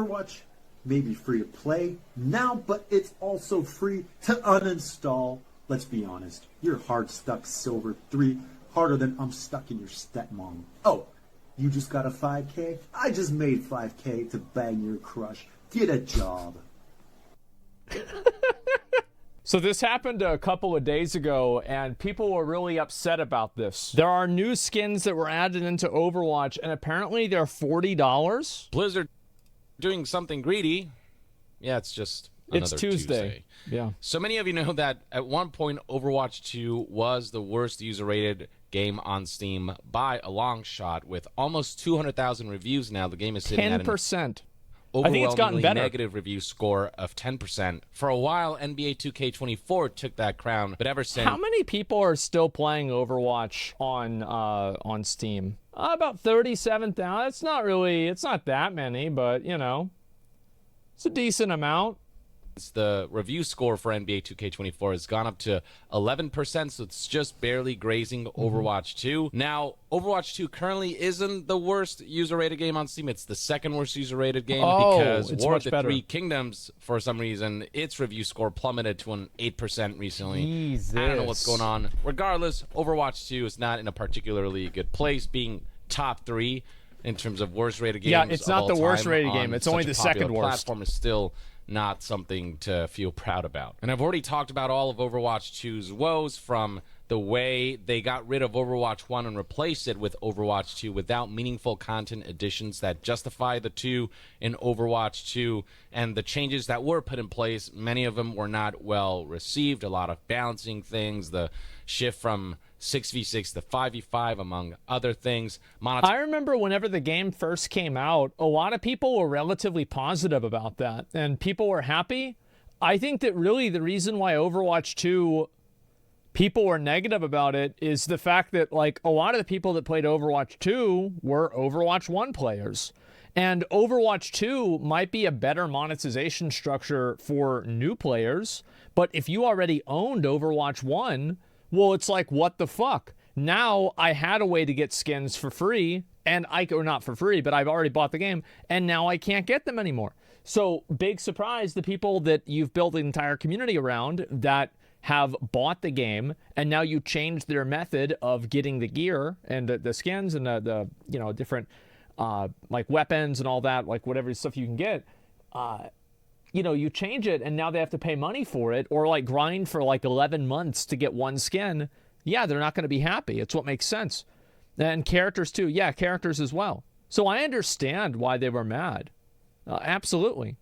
Overwatch may be free to play now, but it's also free to uninstall. Let's be honest, you're hard stuck Silver 3, harder than I'm stuck in your stepmom. Oh, you just got a 5K? I just made 5K to bang your crush. Get a job. So this happened a couple of days ago, and people were really upset about this. There are new skins that were added into Overwatch, and apparently they're $40. Blizzard doing something greedy. Yeah, it's just another It's Tuesday. Yeah. So many of you know that at one point, Overwatch 2 was the worst user-rated game on Steam by a long shot, with almost 200,000 reviews now. The game is sitting at 10%. I think it's gotten better. Negative review score of 10%. For a while, NBA 2K24 took that crown, but ever since... How many people are still playing Overwatch on Steam? About 37,000. It's not that many, but, you know, it's a decent amount. The review score for NBA 2K24 has gone up to 11%, so it's just barely grazing Overwatch 2. Now, Overwatch 2 currently isn't the worst user-rated game on Steam. It's the second worst user-rated game because War of the Three Kingdoms, for some reason, its review score plummeted to an 8% recently. Jesus. I don't know what's going on. Regardless, Overwatch 2 is not in a particularly good place, being top 3 in terms of worst-rated games. Yeah, it's not the worst-rated game. game. It's only the second worst. Platform is still not something to feel proud about. And I've already talked about all of Overwatch 2's woes, from the way they got rid of Overwatch 1 and replaced it with Overwatch 2 without meaningful content additions that justify the 2 in Overwatch 2, and the changes that were put in place, many of them were not well received. A lot of balancing things, the shift from 6v6 to 5v5, among other things. I remember whenever the game first came out, a lot of people were relatively positive about that, and people were happy. I think that really the reason why Overwatch 2, people were negative about it, is the fact that, like, a lot of the people that played Overwatch 2 were Overwatch 1 players. And Overwatch 2 might be a better monetization structure for new players, but if you already owned Overwatch 1, well, it's like, what the fuck? Now I had a way to get skins for free, or not for free, but I've already bought the game, and now I can't get them anymore. So, big surprise, the people that you've built an entire community around that have bought the game, and now you changed their method of getting the gear and the skins and the you know, different like weapons and all that, like whatever stuff you can get. You know, you change it, and now they have to pay money for it, or like grind for like 11 months to get one skin. Yeah, they're not going to be happy. It's what makes sense. And characters too. Yeah, characters as well. So I understand why they were mad. Absolutely.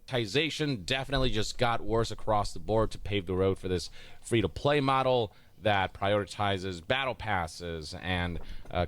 Monetization definitely just got worse across the board to pave the road for this free-to-play model that prioritizes battle passes and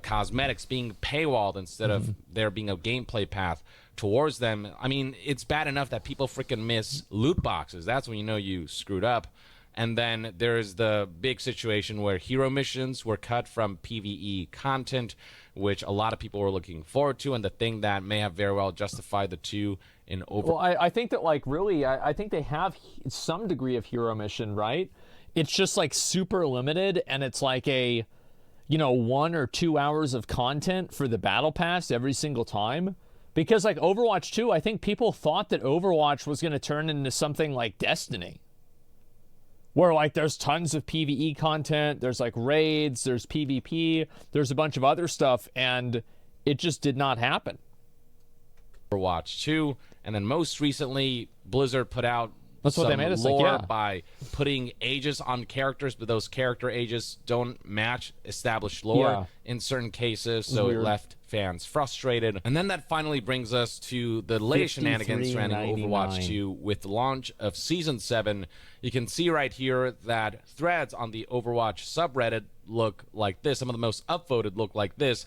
cosmetics being paywalled instead of there being a gameplay path towards them. I mean, it's bad enough that people freaking miss loot boxes. That's when you know you screwed up. And then there's the big situation where hero missions were cut from PvE content, which a lot of people were looking forward to, and the thing that may have very well justified the 2 in Overwatch. Well, I think that, like, really, I think they have some degree of hero mission, right? It's just, like, super limited, and it's like a, you know, 1 or 2 hours of content for the battle pass every single time. Because, like, Overwatch 2, I think people thought that Overwatch was going to turn into something like Destiny, where, like, there's tons of PvE content, there's, like, raids, there's PvP, there's a bunch of other stuff, and it just did not happen. Overwatch 2, and then most recently, Blizzard put out That's what they made us lore like, yeah. by putting ages on characters, but those character ages don't match established lore in certain cases, so it left fans frustrated. And then that finally brings us to the latest shenanigans surrounding Overwatch 2 with the launch of Season 7. You can see right here that threads on the Overwatch subreddit look like this. Some of the most upvoted look like this.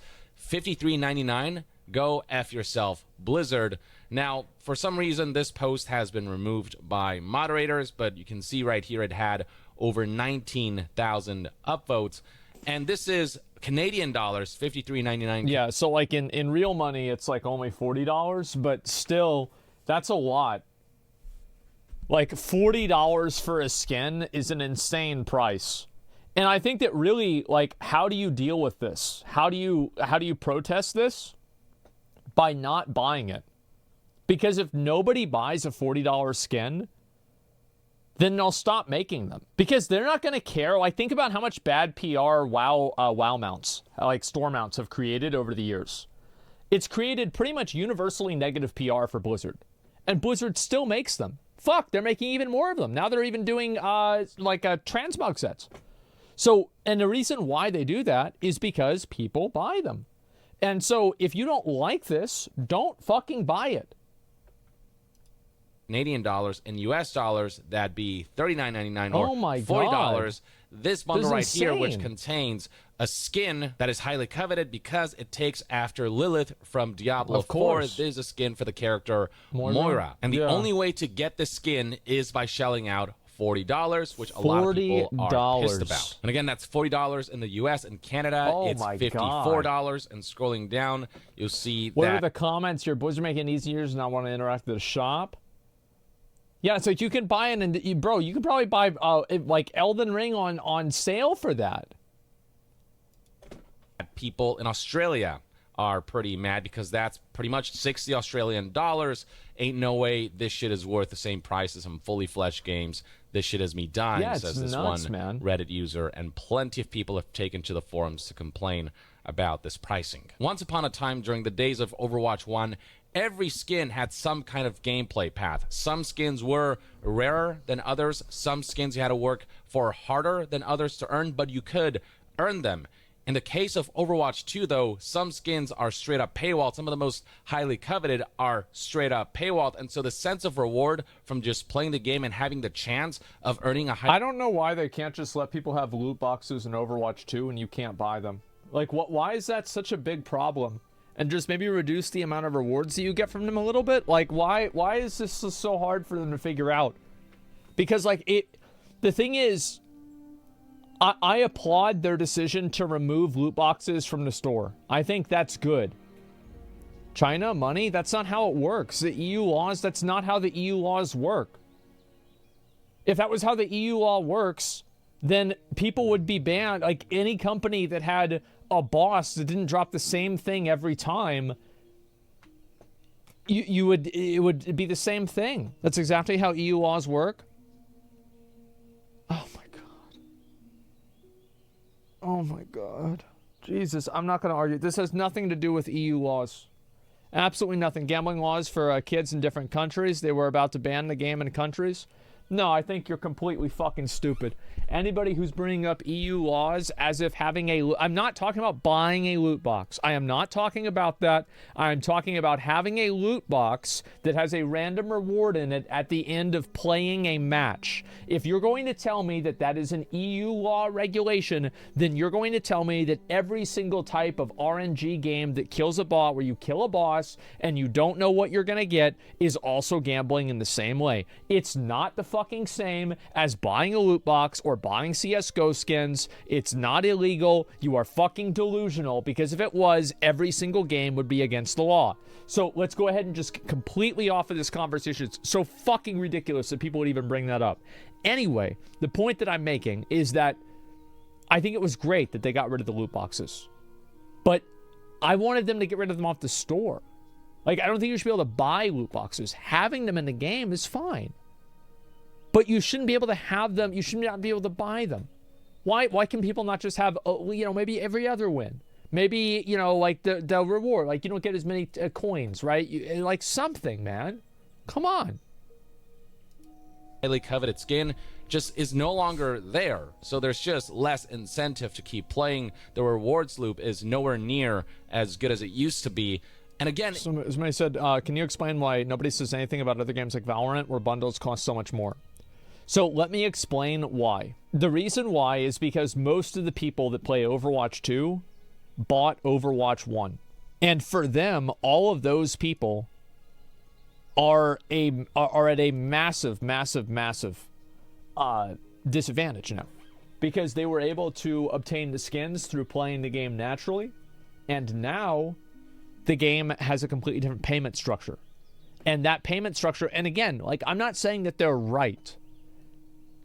$53.99. Go F yourself, Blizzard. Now, for some reason, this post has been removed by moderators, but you can see right here it had over 19,000 upvotes. And this is Canadian dollars, $53.99. Yeah, so like in real money, it's like only $40, but still, that's a lot. Like $40 for a skin is an insane price. And I think that really, like, how do you deal with this? How do you protest this? By not buying it. Because if nobody buys a $40 skin, then they'll stop making them. Because they're not going to care. Like, think about how much bad PR WoW mounts, like store mounts, have created over the years. It's created pretty much universally negative PR for Blizzard. And Blizzard still makes them. Fuck, they're making even more of them. Now they're even doing, transmog sets. So, and the reason why they do that is because people buy them. And so, if you don't like this, don't fucking buy it. Canadian dollars. In US dollars, that'd be $39.99 or $40. God. This bundle right insane. here, which contains a skin that is highly coveted because it takes after Lilith from Diablo 4. There's a skin for the character Moira. And the only way to get this skin is by shelling out $40, which a lot of people are pissed about. And again, that's $40 in the US and Canada. It's $54. And scrolling down, you'll see what are the comments here? Blizzard making it easier to not want to interact with the shop. Yeah, so you can buy it, and bro, you can probably buy like Elden Ring on sale for that. People in Australia are pretty mad because that's pretty much 60 Australian dollars. Ain't no way this shit is worth the same price as some fully fledged games. This shit has me dying, says this one Reddit user, and plenty of people have taken to the forums to complain about this pricing. Once upon a time, during the days of Overwatch 1, every skin had some kind of gameplay path. Some skins were rarer than others. Some skins you had to work for harder than others to earn, but you could earn them. In the case of Overwatch 2, though, some skins are straight up paywalled. Some of the most highly coveted are straight up paywalled. And so the sense of reward from just playing the game and having the chance of earning a high... I don't know why they can't just let people have loot boxes in Overwatch 2 and you can't buy them. Like, why is that such a big problem? And just maybe reduce the amount of rewards that you get from them a little bit? Like, why is this so hard for them to figure out? Because, like, the thing is... I applaud their decision to remove loot boxes from the store. I think that's good. China, money, that's not how it works. The EU laws, that's not how the EU laws work. If that was how the EU law works, then people would be banned. Like any company that had a boss that didn't drop the same thing every time, it would be the same thing. That's exactly how EU laws work. Oh my God. Jesus, I'm not going to argue. This has nothing to do with EU laws. Absolutely nothing. Gambling laws for kids in different countries. They were about to ban the game in countries. No, I think you're completely fucking stupid. Anybody who's bringing up EU laws as if having I'm not talking about buying a loot box. I am not talking about that. I'm talking about having a loot box that has a random reward in it at the end of playing a match. If you're going to tell me that that is an EU law regulation, then you're going to tell me that every single type of RNG game that kills a bot, where you kill a boss and you don't know what you're going to get, is also gambling in the same way. It's not the fucking same as buying a loot box or buying CSGO skins. It's not illegal. You are fucking delusional, because if it was, every single game would be against the law. So let's go ahead and just completely off of this conversation. It's so fucking ridiculous that people would even bring that up. Anyway, the point that I'm making is that I think it was great that they got rid of the loot boxes, but I wanted them to get rid of them off the store. Like, I don't think you should be able to buy loot boxes. Having them in the game is fine, but you shouldn't be able to have them. You should not be able to buy them. Why can people not just have, maybe every other win? Maybe, like the reward. Like, you don't get as many coins, right? Like something, man. Come on. Highly coveted skin just is no longer there. So there's just less incentive to keep playing. The rewards loop is nowhere near as good as it used to be. And again... Somebody said, can you explain why nobody says anything about other games like Valorant where bundles cost so much more? So let me explain why. The reason why is because most of the people that play Overwatch 2 bought Overwatch 1. And for them, all of those people are at a massive disadvantage now, because they were able to obtain the skins through playing the game naturally, and now the game has a completely different payment structure. And that payment structure, and again, like, I'm not saying that they're right.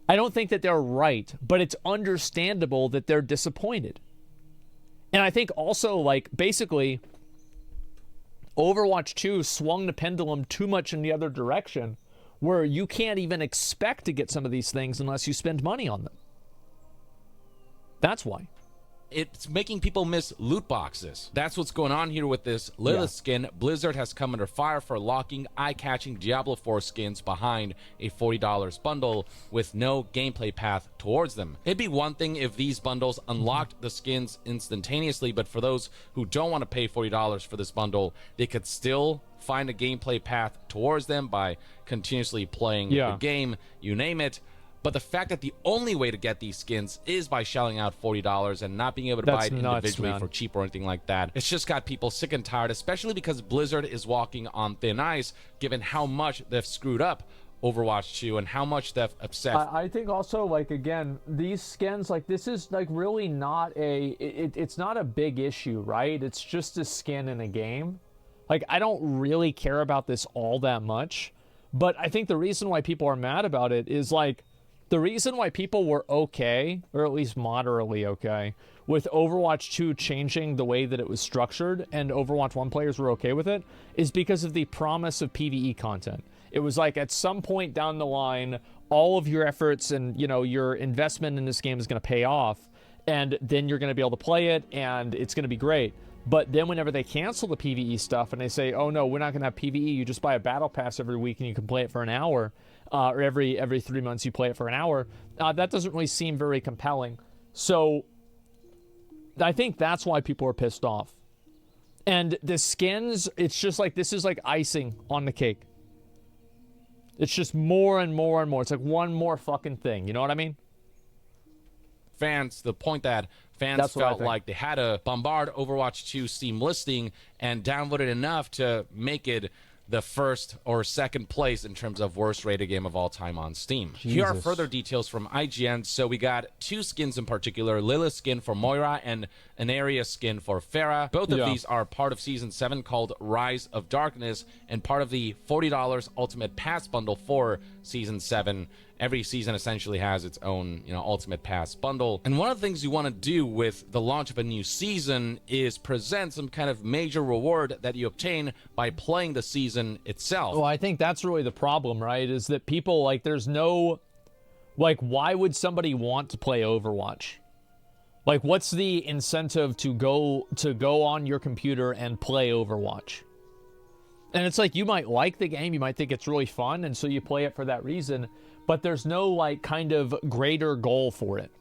I don't think that they're right, but it's understandable that they're disappointed. And I think also, like, basically, Overwatch 2 swung the pendulum too much in the other direction, where you can't even expect to get some of these things unless you spend money on them. That's why. It's making people miss loot boxes. That's what's going on here with this Lilith skin. Blizzard has come under fire for locking eye-catching Diablo 4 skins behind a $40 bundle with no gameplay path towards them. It'd be one thing if these bundles unlocked the skins instantaneously, but for those who don't want to pay $40 for this bundle, they could still find a gameplay path towards them by continuously playing the game, you name it. But the fact that the only way to get these skins is by shelling out $40 and not being able to buy it individually for cheap or anything like that, it's just got people sick and tired, especially because Blizzard is walking on thin ice, given how much they've screwed up Overwatch 2 and how much they've upset. I think also, like, again, these skins, like, this is, like, really not it's not a big issue, right? It's just a skin in a game. Like, I don't really care about this all that much, but I think the reason why people are mad about it is, like, the reason why people were okay, or at least moderately okay, with Overwatch 2 changing the way that it was structured and Overwatch 1 players were okay with it is because of the promise of PvE content. It was like at some point down the line, all of your efforts and, you know, your investment in this game is going to pay off, and then you're going to be able to play it and it's going to be great. But then whenever they cancel the PvE stuff and they say, oh no, we're not going to have PvE, you just buy a battle pass every week and you can play it for an hour, or every 3 months you play it for an hour, that doesn't really seem very compelling. So I think that's why people are pissed off. And the skins, it's just like, this is like icing on the cake. It's just more and more and more. It's like one more fucking thing. You know what I mean? Fans, the point that fans felt like they had to bombard Overwatch 2 Steam listing and download it enough to make it the first or second place in terms of worst rated game of all time on Steam. Here are further details from IGN. So we got two skins in particular, Lilith skin for Moira and an area skin for Pharah. Both of these are part of Season 7 called Rise of Darkness and part of the $40 Ultimate Pass bundle for Season 7. Every season essentially has its own, Ultimate Pass bundle. And one of the things you want to do with the launch of a new season is present some kind of major reward that you obtain by playing the season itself. Well, I think that's really the problem, right? Is that people, like, there's no, like, why would somebody want to play Overwatch? Like, what's the incentive to go on your computer and play Overwatch? And it's like, you might like the game, you might think it's really fun, and so you play it for that reason, but there's no, like, kind of greater goal for it.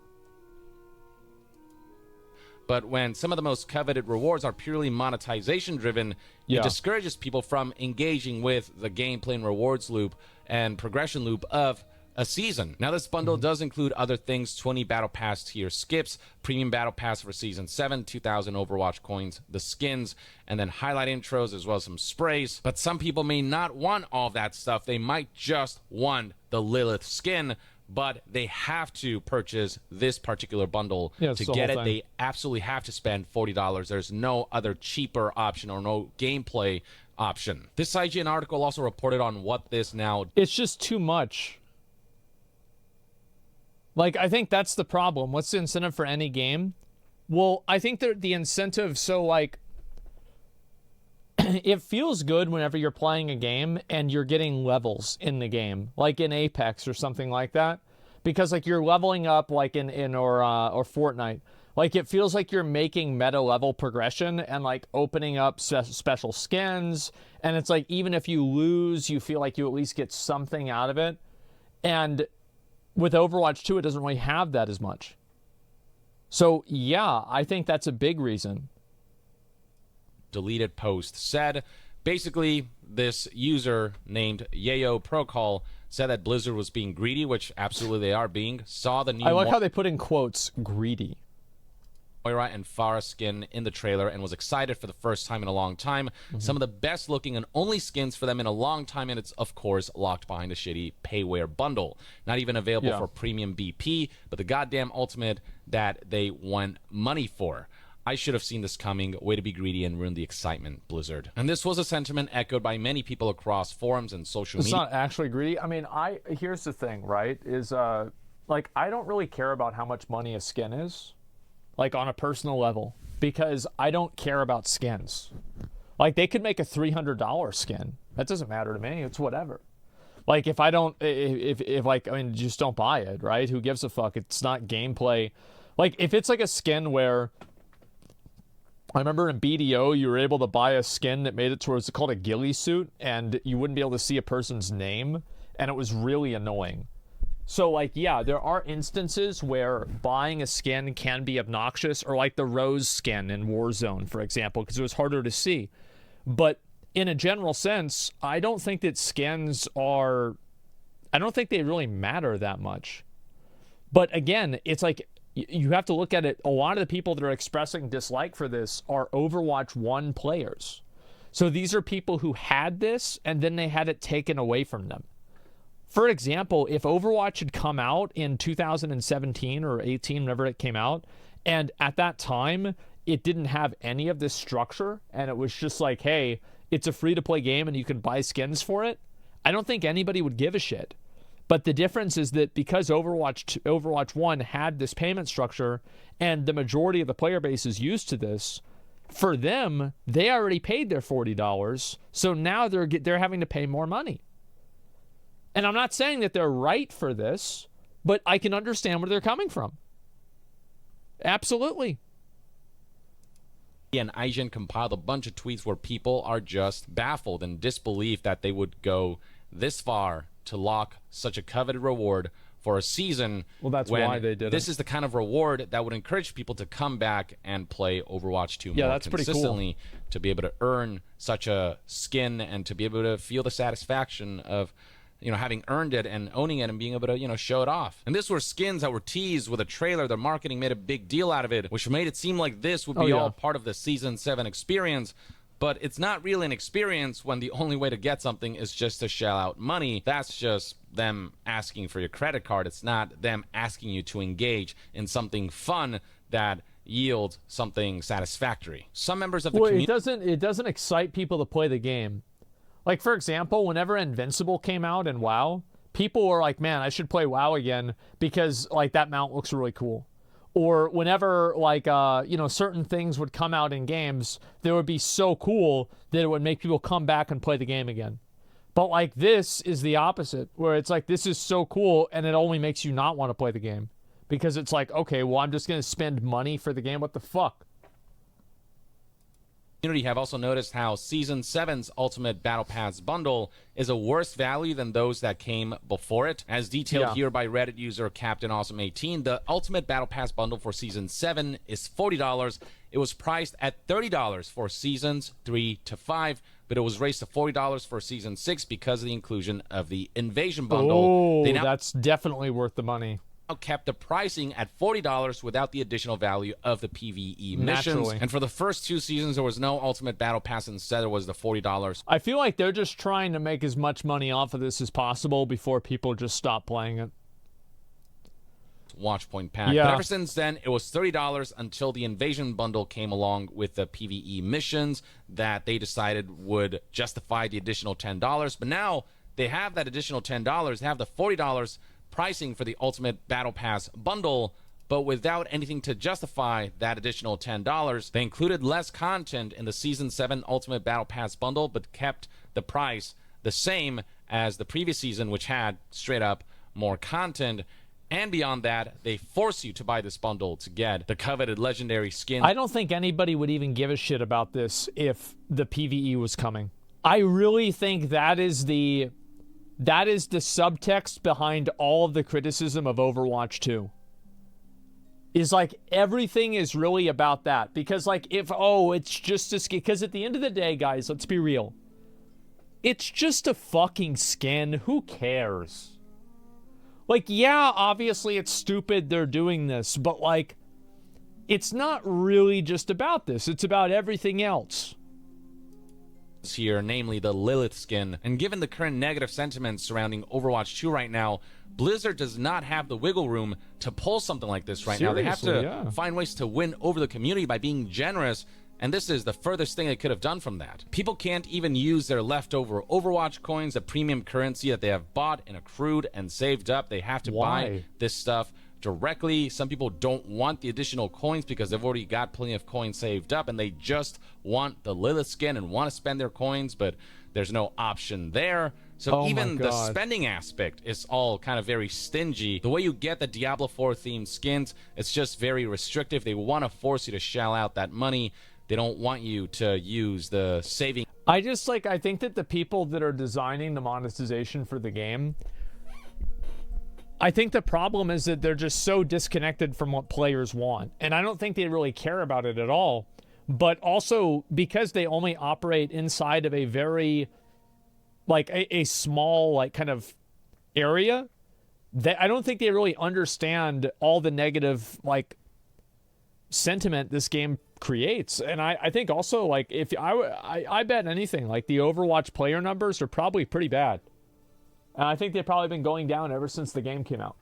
But when some of the most coveted rewards are purely monetization driven, it discourages people from engaging with the gameplay and rewards loop and progression loop of a season. Now, this bundle does include other things: 20 Battle Pass tier skips, Premium Battle Pass for Season 7, 2,000 Overwatch coins, the skins, and then highlight intros, as well as some sprays. But some people may not want all that stuff. They might just want the Lilith skin, but they have to purchase this particular bundle to get it. They absolutely have to spend $40. There's no other cheaper option or no gameplay option. This IGN article also reported on what this now... It's just too much. Like, I think that's the problem. What's the incentive for any game? Well, I think the incentive, so, like, it feels good whenever you're playing a game and you're getting levels in the game, like in Apex or something like that, because, like, you're leveling up, like in or Fortnite. Like, it feels like you're making meta level progression and, like, opening up special skins, and it's like, even if you lose, you feel like you at least get something out of it. And with Overwatch 2, it doesn't really have that as much. So, yeah, I think that's a big reason. Deleted post said, basically, this user named Yayo Procall said that Blizzard was being greedy, which absolutely they are being. Saw the new... I like how they put in quotes, greedy. Moira and Pharah skin in the trailer and was excited for the first time in a long time. Some of the best looking and only skins for them in a long time, and it's of course locked behind a shitty payware bundle. Not even available for premium BP, but the goddamn ultimate that they want money for. I should have seen this coming. Way to be greedy and ruin the excitement, Blizzard. And this was a sentiment echoed by many people across forums and social media. It's not actually greedy. I mean, here's the thing, right? Is like, I don't really care about how much money a skin is, like, on a personal level, because I don't care about skins. Like, they could make a $300 skin. That doesn't matter to me. It's whatever. Like, if I don't, if like, I mean, just don't buy it, right? Who gives a fuck? It's not gameplay. Like, if it's like a skin where, I remember in BDO, you were able to buy a skin that made it towards, it's called a ghillie suit, and you wouldn't be able to see a person's name, and it was really annoying. So, like, yeah, there are instances where buying a skin can be obnoxious, or like the Rose skin in Warzone, for example, because it was harder to see. But in a general sense, I don't think that skins are, I don't think they really matter that much. But again, it's like, you have to look at it. A lot of the people that are expressing dislike for this are Overwatch 1 players. So these are people who had this, and then they had it taken away from them. For example, if Overwatch had come out in 2017 or 18, whenever it came out, and at that time, it didn't have any of this structure, and it was just like, hey, it's a free-to-play game and you can buy skins for it, I don't think anybody would give a shit. But the difference is that because Overwatch 1 had this payment structure, and the majority of the player base is used to this, for them, they already paid their $40, so now they're having to pay more money. And I'm not saying that they're right for this, but I can understand where they're coming from. Absolutely. And IGN compiled a bunch of tweets where people are just baffled in disbelief that they would go this far to lock such a coveted reward for a season. Well, that's why they did it. This is the kind of reward that would encourage people to come back and play Overwatch 2 more consistently, to be able to earn such a skin and to be able to feel the satisfaction of, you know, having earned it and owning it and being able to, you know, show it off. And this were skins that were teased with a trailer. Their marketing made a big deal out of it, which made it seem like this would be all part of the Season 7 experience. But it's not really an experience when the only way to get something is just to shell out money. That's just them asking for your credit card. It's not them asking you to engage in something fun that yields something satisfactory. Some members of the community... It doesn't excite people to play the game. Like, for example, whenever Invincible came out in WoW, people were like, man, I should play WoW again because, like, that mount looks really cool. Or whenever, like, you know, certain things would come out in games, they would be so cool that it would make people come back and play the game again. But, like, this is the opposite, where it's like, this is so cool, and it only makes you not want to play the game. Because it's like, okay, well, I'm just going to spend money for the game. What the fuck? Community have also noticed how Season 7's Ultimate Battle Pass bundle is a worse value than those that came before it. As detailed here by Reddit user Captain Awesome 18, the Ultimate Battle Pass bundle for Season 7 is $40. It was priced at $30 for Seasons 3 to 5, but it was raised to $40 for Season 6 because of the inclusion of the Invasion bundle. Oh, that's definitely worth the money. Kept the pricing at $40 without the additional value of the PvE missions. And for the first 2 seasons, there was no Ultimate Battle Pass. Instead, there was the $40. I feel like they're just trying to make as much money off of this as possible before people just stop playing it. Watchpoint pack. But ever since then, it was $30 until the Invasion bundle came along with the PvE missions that they decided would justify the additional $10. But now they have that additional $10. They have the $40 pricing for the Ultimate Battle Pass bundle, but without anything to justify that additional $10. They included less content in the Season 7 Ultimate Battle Pass bundle, but kept the price the same as the previous season, which had straight up more content. And beyond that, they force you to buy this bundle to get the coveted legendary skin. I don't think anybody would even give a shit about this if the PvE was coming. I really think that is the subtext behind all of the criticism of Overwatch 2. Is like, everything is really about that. Because, like, it's just a skin. Because at the end of the day, guys, let's be real. It's just a fucking skin. Who cares? Like, yeah, obviously it's stupid they're doing this. But, like, it's not really just about this. It's about everything else here, namely the Lilith skin. And given the current negative sentiment surrounding Overwatch 2 right now, Blizzard does not have the wiggle room to pull something like this right now. They have to find ways to win over the community by being generous, and this is the furthest thing they could have done from that. People can't even use their leftover Overwatch coins, a premium currency that they have bought and accrued and saved up. They have to buy this stuff directly. Some people don't want the additional coins because they've already got plenty of coins saved up and they just want the Lilith skin and want to spend their coins, but there's no option there. So even the spending aspect is all kind of very stingy. The way you get the Diablo 4 themed skins, it's just very restrictive. They want to force you to shell out that money. They don't want you to use the saving. I think that the people that are designing the monetization for the game, I think the problem is that they're just so disconnected from what players want. And I don't think they really care about it at all. But also, because they only operate inside of a very, like, a small, like, kind of area, I don't think they really understand all the negative, like, sentiment this game creates. And I think also, like, if I bet anything, like, the Overwatch player numbers are probably pretty bad. And I think they've probably been going down ever since the game came out.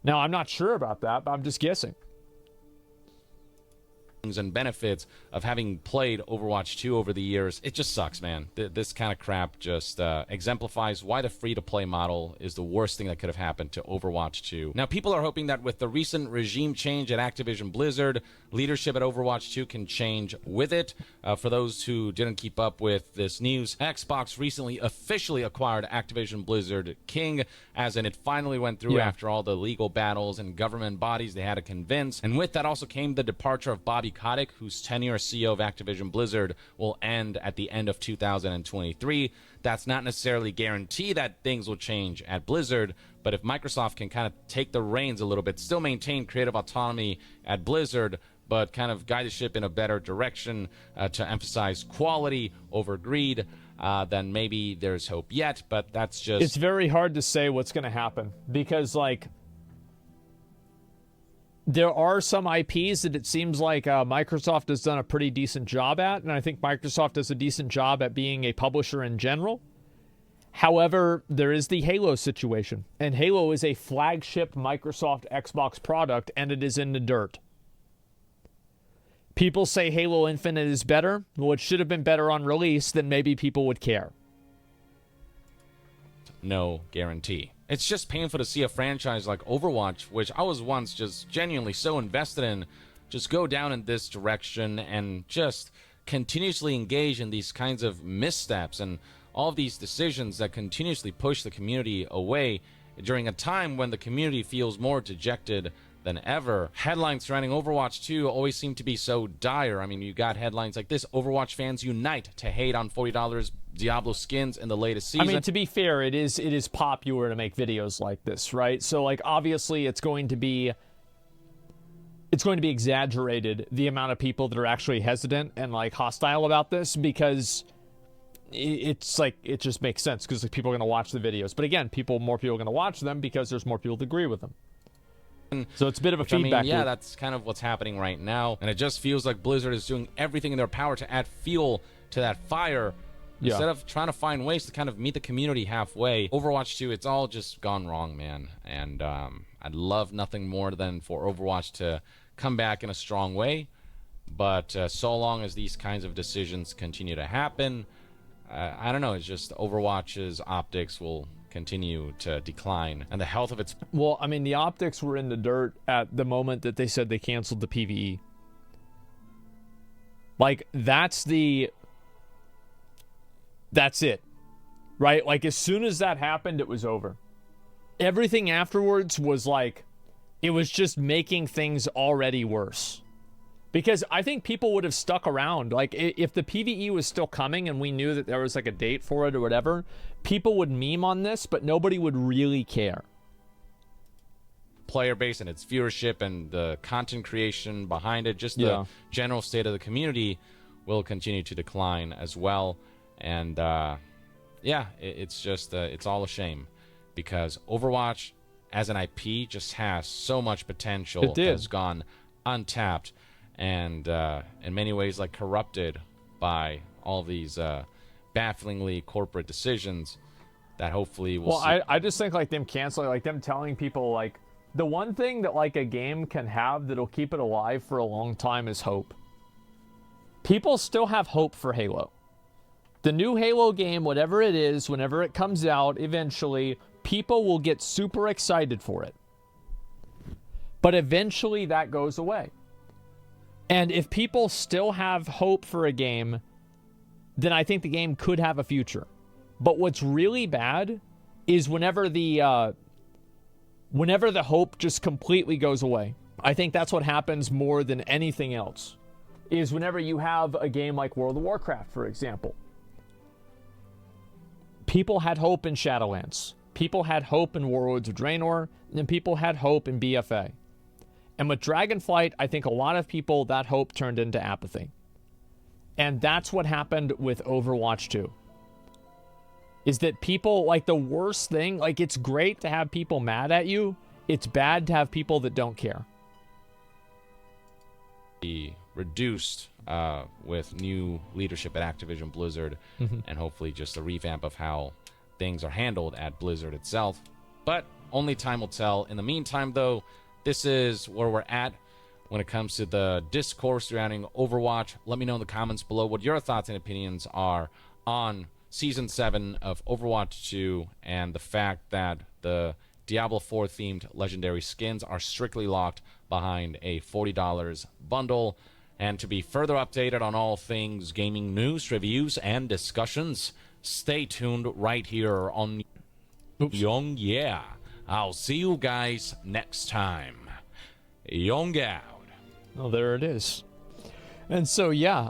Now, I'm not sure about that, but I'm just guessing. And benefits of having played Overwatch 2 over the years, it just sucks, man. This kind of crap just exemplifies why the free-to-play model is the worst thing that could have happened to Overwatch 2. Now, people are hoping that with the recent regime change at Activision Blizzard, leadership at Overwatch 2 can change with it. For those who didn't keep up with this news, Xbox recently officially acquired Activision Blizzard King, as in it finally went through after all the legal battles and government bodies they had to convince. And with that also came the departure of Bobby Kotick, whose tenure as CEO of Activision Blizzard will end at the end of 2023. That's not necessarily guarantee that things will change at Blizzard, but if Microsoft can kind of take the reins a little bit, still maintain creative autonomy at Blizzard, but kind of guide the ship in a better direction to emphasize quality over greed, then maybe there's hope yet, but that's just... It's very hard to say what's going to happen, because, like, there are some IPs that it seems like Microsoft has done a pretty decent job at, and I think Microsoft does a decent job at being a publisher in general. However, there is the Halo situation, and Halo is a flagship Microsoft Xbox product, and it is in the dirt. People say Halo Infinite is better. Well, it should have been better on release, then maybe people would care. No guarantee. It's just painful to see a franchise like Overwatch, which I was once just genuinely so invested in, just go down in this direction and just continuously engage in these kinds of missteps and all of these decisions that continuously push the community away during a time when the community feels more dejected than ever. Headlines surrounding Overwatch 2 always seem to be so dire. I mean, you got headlines like this: Overwatch fans unite to hate on $40 Diablo skins in the latest season. I mean, to be fair, it is popular to make videos like this, right? So, like, obviously it's going to be exaggerated, the amount of people that are actually hesitant and, like, hostile about this, because it's like, it just makes sense because, like, people are going to watch the videos. But again, more people are going to watch them because there's more people that agree with them. So it's a bit of a feedback loop. Yeah, that's kind of what's happening right now. And it just feels like Blizzard is doing everything in their power to add fuel to that fire instead of trying to find ways to kind of meet the community halfway. Overwatch 2, it's all just gone wrong, man. And I'd love nothing more than for Overwatch to come back in a strong way. But so long as these kinds of decisions continue to happen, I don't know, it's just Overwatch's optics will continue to decline, and the health of its... Well, I mean, the optics were in the dirt at the moment that they said they canceled the PvE. Like, that's it, right? Like, as soon as that happened, it was over. Everything afterwards was like, it was just making things already worse. Because I think people would have stuck around. Like, if the PvE was still coming and we knew that there was, like, a date for it or whatever, people would meme on this, but nobody would really care. Player base and its viewership and the content creation behind it, just the general state of the community will continue to decline as well. And, it's just, it's all a shame. Because Overwatch, as an IP, just has so much potential that has gone untapped. And in many ways, like, corrupted by all these bafflingly corporate decisions that hopefully we'll see. I just think, like, them canceling, like, them telling people, like, the one thing that, like, a game can have that'll keep it alive for a long time is hope. People still have hope for Halo. The new Halo game, whatever it is, whenever it comes out, eventually, people will get super excited for it. But eventually that goes away. And if people still have hope for a game, then I think the game could have a future. But what's really bad is whenever the hope just completely goes away. I think that's what happens more than anything else, is whenever you have a game like World of Warcraft, for example. People had hope in Shadowlands. People had hope in Warlords of Draenor, and people had hope in BFA. And with Dragonflight, I think a lot of people, that hope turned into apathy. And that's what happened with Overwatch 2. Is that people, like, the worst thing, like, it's great to have people mad at you. It's bad to have people that don't care. Be reduced with new leadership at Activision Blizzard, and hopefully just a revamp of how things are handled at Blizzard itself. But only time will tell. In the meantime, though, this is where we're at when it comes to the discourse surrounding Overwatch. Let me know in the comments below what your thoughts and opinions are on Season 7 of Overwatch 2 and the fact that the Diablo 4 themed legendary skins are strictly locked behind a $40 bundle. And to be further updated on all things gaming news, reviews, and discussions, stay tuned right here on Young Yeah. I'll see you guys next time. Young out. Oh, there it is. And so, yeah,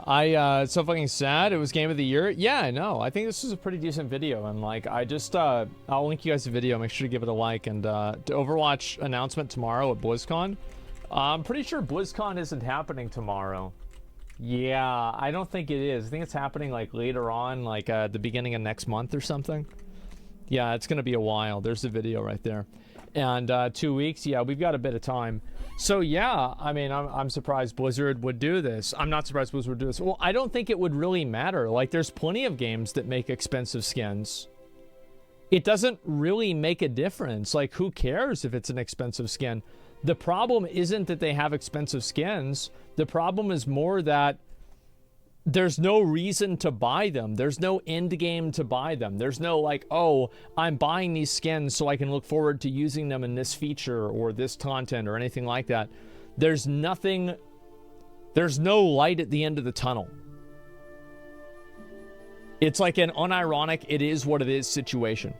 it's so fucking sad. It was Game of the Year. Yeah, I know. I think this is a pretty decent video. And, like, I'll link you guys the video. Make sure to give it a like. And the Overwatch announcement tomorrow at BlizzCon. I'm pretty sure BlizzCon isn't happening tomorrow. Yeah, I don't think it is. I think it's happening, like, later on, like, the beginning of next month or something. Yeah, it's going to be a while. There's the video right there. And 2 weeks, yeah, we've got a bit of time. So, yeah, I mean, I'm surprised Blizzard would do this. I'm not surprised Blizzard would do this. Well, I don't think it would really matter. Like, there's plenty of games that make expensive skins. It doesn't really make a difference. Like, who cares if it's an expensive skin? The problem isn't that they have expensive skins. The problem is more that there's no reason to buy them. There's no end game to buy them. There's no like, oh, I'm buying these skins so I can look forward to using them in this feature or this content or anything like that. There's nothing, there's no light at the end of the tunnel. It's like an unironic, it is what it is situation.